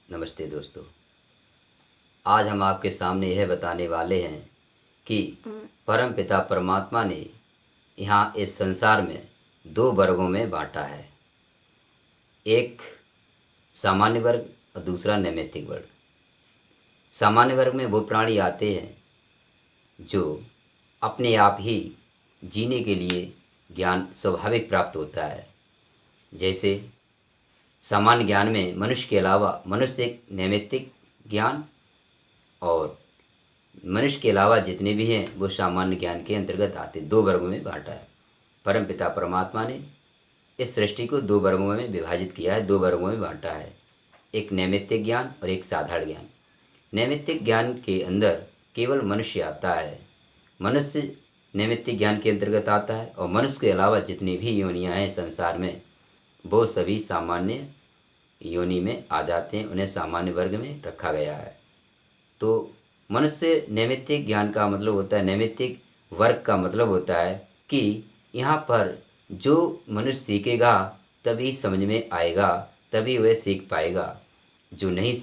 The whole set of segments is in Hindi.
नमस्ते दोस्तों। आज हम आपके सामने यह बताने वाले हैं कि परम पिता परमात्मा ने यहाँ इस संसार में दो वर्गों में बांटा है। एक सामान्य वर्ग और दूसरा नैमित्तिक वर्ग। सामान्य वर्ग में वो प्राणी आते हैं जो अपने आप ही जीने के लिए ज्ञान स्वाभाविक प्राप्त होता है। जैसे सामान्य ज्ञान में मनुष्य के अलावा मनुष्य एक नैमित्तिक ज्ञान और मनुष्य के अलावा जितने भी हैं वो सामान्य ज्ञान के अंतर्गत आते, दो वर्गों में बांटा है। परमपिता परमात्मा ने इस सृष्टि को दो वर्गों में विभाजित किया है, दो वर्गों में बांटा है, एक नैमित्तिक ज्ञान और एक साधारण ज्ञान। नैमित्तिक ज्ञान के अंदर केवल मनुष्य आता है, मनुष्य नैमित्तिक ज्ञान के अंतर्गत आता है और मनुष्य के अलावा जितनी भी योनियाँ हैं संसार में वो सभी सामान्य योनि में आ जाते हैं, उन्हें सामान्य वर्ग में रखा गया है। तो मनुष्य नैमित्तिक ज्ञान का मतलब होता है, नैमित्तिक वर्ग का मतलब होता है कि यहाँ पर जो मनुष्य सीखेगा तभी समझ में आएगा, तभी वह सीख पाएगा। जो नहीं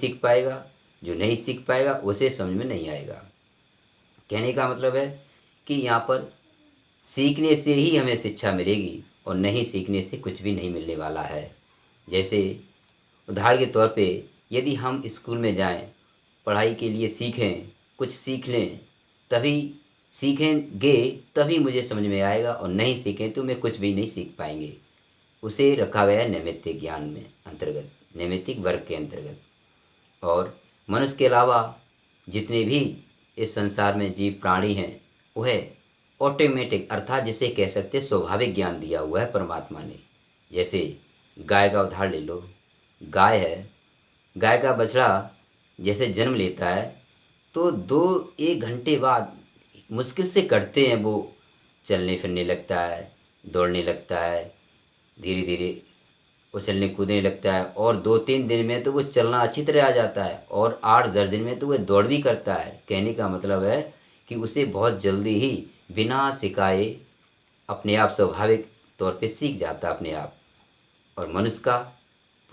सीख पाएगा उसे समझ में नहीं आएगा। कहने का मतलब है कि यहाँ पर सीखने से ही हमें शिक्षा मिलेगी और नहीं सीखने से कुछ भी नहीं मिलने वाला है। जैसे उदाहरण के तौर पे यदि हम स्कूल में जाएं, पढ़ाई के लिए सीखें, कुछ सीख लें, तभी सीखेंगे तभी मुझे समझ में आएगा और नहीं सीखें तो मैं कुछ भी नहीं सीख पाएंगे। उसे रखा गया है नैमित्तिक ज्ञान में अंतर्गत, नैमित्तिक वर्ग के अंतर्गत। और मनुष्य के अलावा जितने भी इस संसार में जीव प्राणी हैं वह ऑटोमेटिक अर्थात जिसे कह सकते हैं स्वाभाविक ज्ञान दिया हुआ है परमात्मा ने। जैसे गाय का उदाहरण ले लो, गाय है, गाय का बछड़ा जैसे जन्म लेता है तो 2-1 घंटे बाद मुश्किल से करते हैं वो चलने फिरने लगता है, दौड़ने लगता है, धीरे धीरे उछलने कूदने लगता है और 2-3 दिन में तो वो चलना अच्छी तरह आ जाता है और 8-10 दिन में तो वह दौड़ भी करता है। कहने का मतलब है कि उसे बहुत जल्दी ही बिना सिखाए अपने आप स्वाभाविक तौर पे सीख जाता है अपने आप। और मनुष्य का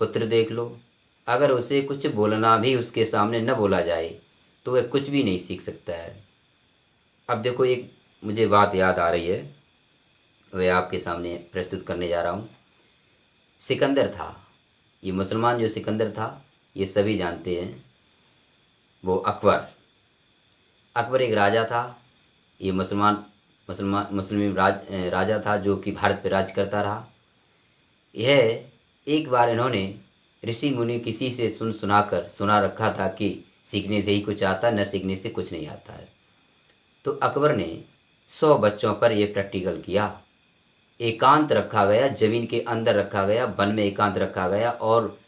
पुत्र देख लो, अगर उसे कुछ बोलना भी उसके सामने न बोला जाए तो वह कुछ भी नहीं सीख सकता है। अब देखो, एक मुझे बात याद आ रही है, वह आपके सामने प्रस्तुत करने जा रहा हूँ। सिकंदर था, ये मुसलमान जो सिकंदर था ये सभी जानते हैं, वो अकबर एक राजा था। ये मुस्लिम राजा था जो कि भारत पर राज करता रहा। यह एक बार इन्होंने ऋषि मुनि किसी से सुना रखा था कि सीखने से ही कुछ आता, न सीखने से कुछ नहीं आता है। तो अकबर ने 100 बच्चों पर यह प्रैक्टिकल किया। एकांत रखा गया, जमीन के अंदर रखा गया, वन में एकांत रखा गया और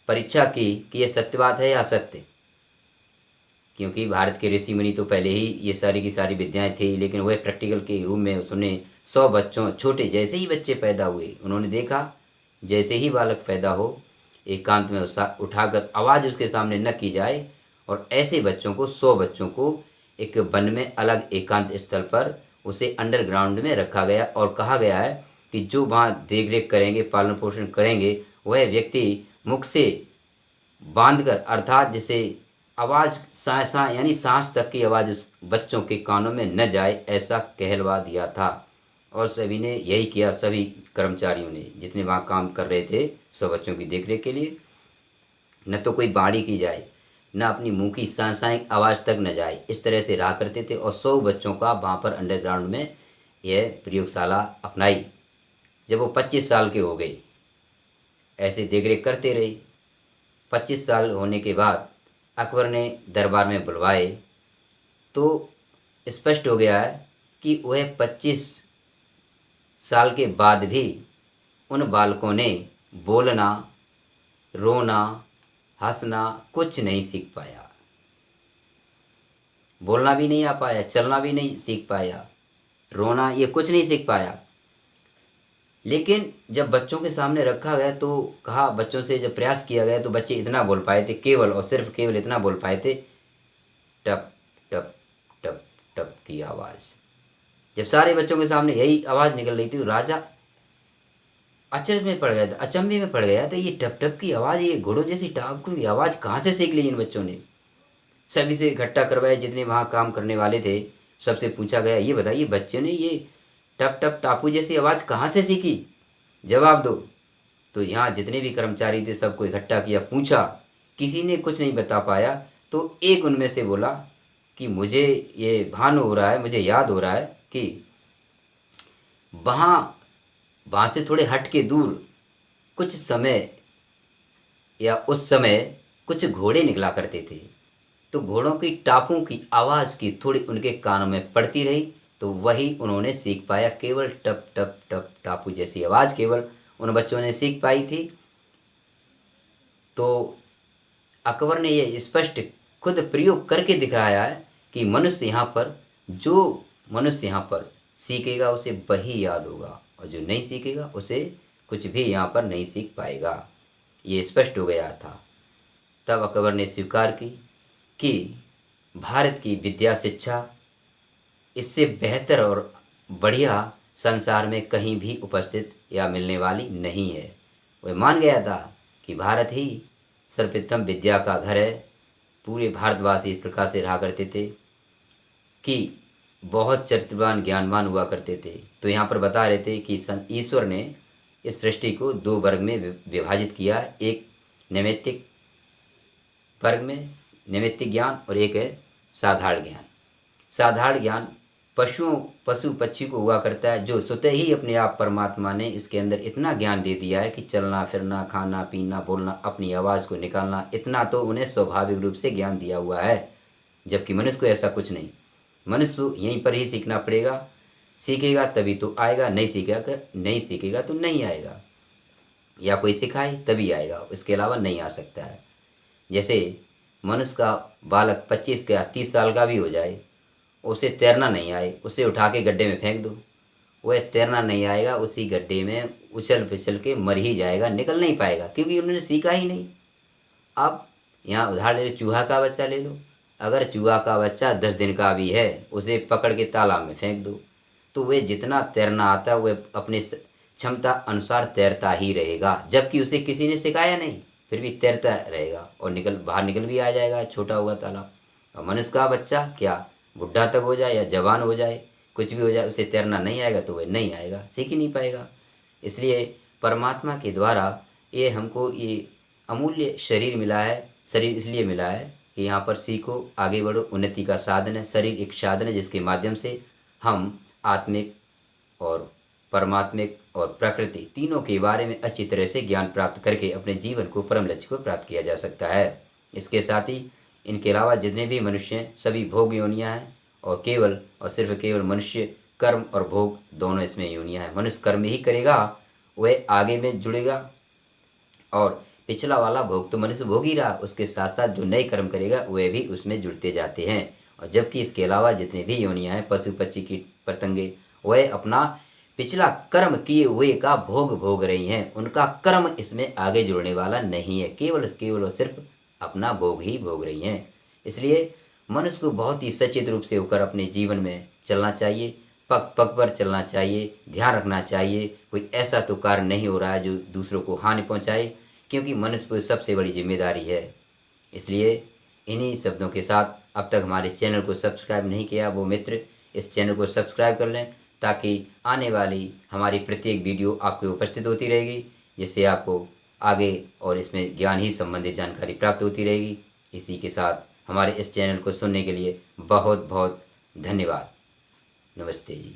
परीक्षा की कि यह सत्य बात है या असत्य। क्योंकि भारत के ऋषि मुनि तो पहले ही ये सारी की सारी विद्याएं थी, लेकिन वह प्रैक्टिकल के रूप में उसने 100 बच्चों, छोटे जैसे ही बच्चे पैदा हुए, उन्होंने देखा जैसे ही बालक पैदा हो एकांत में उठाकर आवाज़ उसके सामने न की जाए और ऐसे बच्चों को 100 बच्चों को एक वन में अलग एकांत स्थल पर उसे अंडरग्राउंड में रखा गया और कहा गया है कि जो वहाँ देख रेख करेंगे, पालन पोषण करेंगे, वह व्यक्ति मुख से बांधकर अर्थात जैसे आवाज़ सा यानी सांस तक की आवाज़ उस बच्चों के कानों में न जाए, ऐसा कहलवा दिया था। और सभी ने यही किया, सभी कर्मचारियों ने जितने वहाँ काम कर रहे थे 100 बच्चों की देखरेख के लिए। न तो कोई बाड़ी की जाए, न अपनी मुंह की सांसाई आवाज़ तक न जाए, इस तरह से रहा करते थे। और 100 बच्चों का वहाँ पर अंडरग्राउंड में यह प्रयोगशाला अपनाई। जब वो 25 साल के हो गए, ऐसे देखरेख करते रहे। 25 साल होने के बाद अकबर ने दरबार में बुलवाए तो स्पष्ट हो गया है कि वह 25 साल के बाद भी उन बालकों ने बोलना, रोना, हंसना कुछ नहीं सीख पाया। बोलना भी नहीं आ पाया, चलना भी नहीं सीख पाया, रोना ये कुछ नहीं सीख पाया। लेकिन जब बच्चों के सामने रखा गया तो कहा, बच्चों से जब प्रयास किया गया तो बच्चे इतना बोल पाए थे, केवल और सिर्फ केवल इतना बोल पाए थे, टप टप टप टप की आवाज़। जब सारे बच्चों के सामने यही आवाज़ निकल रही थी तो राजा अचरज में पड़ गया था, अचंभे में पड़ गया था, ये टप टप की आवाज़, ये घोड़ों जैसी टाप की आवाज़ कहाँ से सीख ली इन बच्चों ने। सभी से इकट्ठा करवाए, जितने वहाँ काम करने वाले थे सबसे पूछा गया, ये बताइए बच्चों ने ये टप टप टापू जैसी आवाज़ कहाँ से सीखी, जवाब दो। तो यहाँ जितने भी कर्मचारी थे सबको इकट्ठा किया, पूछा, किसी ने कुछ नहीं बता पाया। तो एक उनमें से बोला कि मुझे ये भान हो रहा है, मुझे याद हो रहा है कि वहाँ वहाँ से थोड़े हट के दूर कुछ समय या उस समय कुछ घोड़े निकला करते थे। तो घोड़ों की टापों की आवाज़ की थोड़ी उनके कानों में पड़ती रही, तो वही उन्होंने सीख पाया, केवल टप टप टप टापू जैसी आवाज़ केवल उन बच्चों ने सीख पाई थी। तो अकबर ने यह स्पष्ट खुद प्रयोग करके दिखाया है कि जो मनुष्य यहाँ पर सीखेगा उसे वही याद होगा, और जो नहीं सीखेगा उसे कुछ भी यहाँ पर नहीं सीख पाएगा। ये स्पष्ट हो गया था। तब अकबर ने स्वीकार की कि भारत की विद्या शिक्षा इससे बेहतर और बढ़िया संसार में कहीं भी उपस्थित या मिलने वाली नहीं है। वह मान गया था कि भारत ही सर्वप्रथम विद्या का घर है। पूरे भारतवासी इस प्रकार से रहा करते थे कि बहुत चरित्रवान ज्ञानवान हुआ करते थे। तो यहाँ पर बता रहे थे कि ईश्वर ने इस सृष्टि को दो वर्ग में विभाजित किया, एक नैमित्तिक वर्ग में नैमित्तिक ज्ञान और एक है साधारण ज्ञान। साधारण ज्ञान पशु पक्षी को हुआ करता है, जो स्वतः ही अपने आप परमात्मा ने इसके अंदर इतना ज्ञान दे दिया है कि चलना फिरना, खाना पीना, बोलना, अपनी आवाज़ को निकालना, इतना तो उन्हें स्वाभाविक रूप से ज्ञान दिया हुआ है। जबकि मनुष्य को ऐसा कुछ नहीं। मनुष्य यहीं पर ही सीखना पड़ेगा, सीखेगा तभी तो आएगा, नहीं सीखेगा तो नहीं आएगा, या कोई सिखाए तभी आएगा, इसके अलावा नहीं आ सकता है। जैसे मनुष्य का बालक 25 या 30 साल का भी हो जाए, उसे तैरना नहीं आए, उसे उठा के गड्ढे में फेंक दो, वह तैरना नहीं आएगा, उसी गड्ढे में उछल फिसल के मर ही जाएगा, निकल नहीं पाएगा, क्योंकि उन्होंने सीखा ही नहीं। अब यहाँ उदाहरण ले लो, चूहा का बच्चा ले लो। अगर चूहा का बच्चा 10 दिन का भी है, उसे पकड़ के तालाब में फेंक दो, तो वह जितना तैरना आता है वह अपने क्षमता अनुसार तैरता ही रहेगा, जबकि उसे किसी ने सिखाया नहीं, फिर भी तैरता रहेगा और बाहर निकल भी आ जाएगा, छोटा हुआ तालाब। और मनुष्य का बच्चा क्या बुढ़ा तक हो जाए या जवान हो जाए, कुछ भी हो जाए, उसे तैरना नहीं आएगा तो वह नहीं आएगा, सीख ही नहीं पाएगा। इसलिए परमात्मा के द्वारा ये हमको ये अमूल्य शरीर मिला है। शरीर इसलिए मिला है कि यहाँ पर सीखो, आगे बढ़ो, उन्नति का साधन है। शरीर एक साधन है जिसके माध्यम से हम आत्मिक और परमात्मिक और प्रकृति तीनों के बारे में अच्छी तरह से ज्ञान प्राप्त करके अपने जीवन को परम लक्ष्य को प्राप्त किया जा सकता है। इसके साथ ही इनके अलावा जितने भी मनुष्य हैं सभी भोग योनियाँ हैं, और केवल और सिर्फ केवल मनुष्य कर्म और भोग दोनों इसमें योनियाँ हैं। मनुष्य कर्म ही करेगा, वह आगे में जुड़ेगा, और पिछला वाला भोग तो मनुष्य भोग ही रहा, उसके साथ साथ जो नए कर्म करेगा वह भी उसमें जुड़ते जाते हैं। और जबकि इसके अलावा जितने भी योनियाँ हैं, पशु पक्षी कीट पतंगे, वह अपना पिछला कर्म किए हुए का भोग भोग रही हैं, उनका कर्म इसमें आगे जुड़ने वाला नहीं है, केवल और सिर्फ अपना भोग ही भोग रही हैं। इसलिए मनुष्य को बहुत ही सचेत रूप से होकर अपने जीवन में चलना चाहिए, पग पग पर चलना चाहिए, ध्यान रखना चाहिए कोई ऐसा तो कार्य नहीं हो रहा है जो दूसरों को हानि पहुंचाए, क्योंकि मनुष्य को सबसे बड़ी जिम्मेदारी है। इसलिए इन्हीं शब्दों के साथ अब तक हमारे चैनल को सब्सक्राइब नहीं किया वो मित्र इस चैनल को सब्सक्राइब कर लें, ताकि आने वाली हमारी प्रत्येक वीडियो आपको उपस्थित होती रहेगी, जिससे आपको आगे और इसमें ज्ञान ही संबंधित जानकारी प्राप्त होती रहेगी। इसी के साथ हमारे इस चैनल को सुनने के लिए बहुत बहुत धन्यवाद। नमस्ते जी।